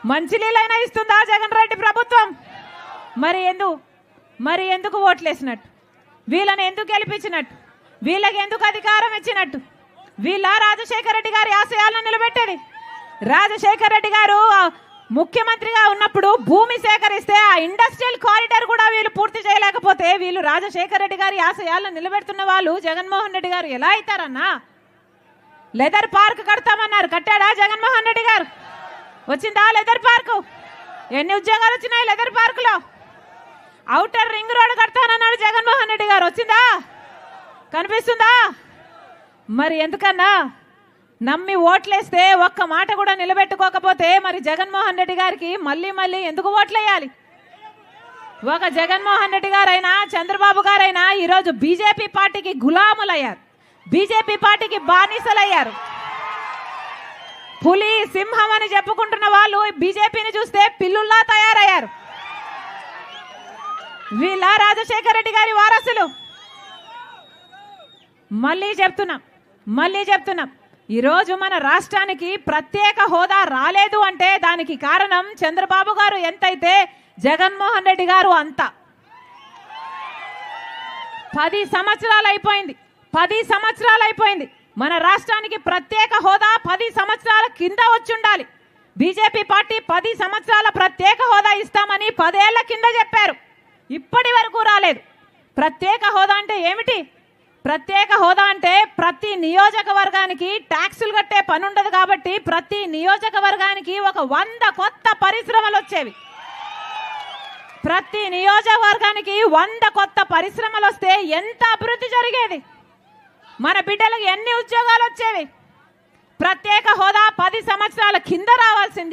మంచినీళ్ళైనా ఇస్తుందా జగన్ రెడ్డి ప్రభుత్వం? మరి ఎందుకు ఓట్లేసినట్టు? వీళ్ళని ఎందుకు గెలిపించినట్టు? వీళ్ళకి ఎందుకు అధికారం ఇచ్చినట్టు? వీళ్ళ రాజశేఖర రెడ్డి గారి ఆశయాలను నిలబెట్టేది. రాజశేఖర రెడ్డి గారు ముఖ్యమంత్రిగా ఉన్నప్పుడు భూమి సేకరిస్తే ఆ ఇండస్ట్రియల్ కారిడార్ కూడా వీళ్ళు పూర్తి చేయలేకపోతే వీళ్ళు రాజశేఖర రెడ్డి గారి ఆశయాలను నిలబెడుతున్న వాళ్ళు జగన్మోహన్ రెడ్డి గారు ఎలా అవుతారన్నా? లెదర్ పార్క్ కడతామన్నారు, కట్టాడా జగన్మోహన్ రెడ్డి గారు? వచ్చిందా లెదర్ పార్కు? ఎన్ని ఉద్యోగాలు వచ్చినాయి లెదర్ పార్కులో? ఔటర్ రింగ్ రోడ్ కడతానన్నాడు జగన్మోహన్ రెడ్డి గారు, వచ్చిందా? కనిపిస్తుందా? మరి ఎందుకన్నా నమ్మి ఓట్లేస్తే ఒక్క మాట కూడా నిలబెట్టుకోకపోతే మరి జగన్మోహన్ రెడ్డి గారికి మళ్ళీ ఎందుకు ఓట్లేయాలి? ఒక జగన్మోహన్ రెడ్డి గారైనా చంద్రబాబు గారైనా ఈరోజు బీజేపీ పార్టీకి గులాములయ్యారు, బీజేపీ పార్టీకి బానిసలయ్యారు. పులి సింహం అని చెప్పుకుంటున్న వాళ్ళు బీజేపీని చూస్తే పిల్లుల్లా తయారయ్యారు. వీళ్ళ రాజశేఖర రెడ్డి గారి వారసులు. మళ్ళీ చెప్తున్నాం ఈరోజు మన రాష్ట్రానికి ప్రత్యేక హోదా రాలేదు అంటే దానికి కారణం చంద్రబాబు గారు ఎంతైతే జగన్మోహన్ రెడ్డి గారు అంత. 10 సంవత్సరాలు అయిపోయింది మన రాష్ట్రానికి ప్రత్యేక హోదా 10 సంవత్సరాల కింద వచ్చుండాలి. బీజేపీ పార్టీ 10 సంవత్సరాల ప్రత్యేక హోదా ఇస్తామని 10 ఏళ్ల కింద చెప్పారు, ఇప్పటి వరకు రాలేదు. ప్రత్యేక హోదా అంటే ఏమిటి? ప్రత్యేక హోదా అంటే ప్రతి నియోజకవర్గానికి ట్యాక్సులు కట్టే పని ఉండదు కాబట్టి ప్రతి నియోజకవర్గానికి ఒక 100 కొత్త పరిశ్రమలు వచ్చేవి. ప్రతి నియోజకవర్గానికి 100 కొత్త పరిశ్రమలు వస్తే ఎంత అభివృద్ధి జరిగేది, మన బిడ్డలకు ఎన్ని ఉద్యోగాలు వచ్చేవి. ప్రత్యేక హోదా 10 సంవత్సరాల కింద రావాల్సింది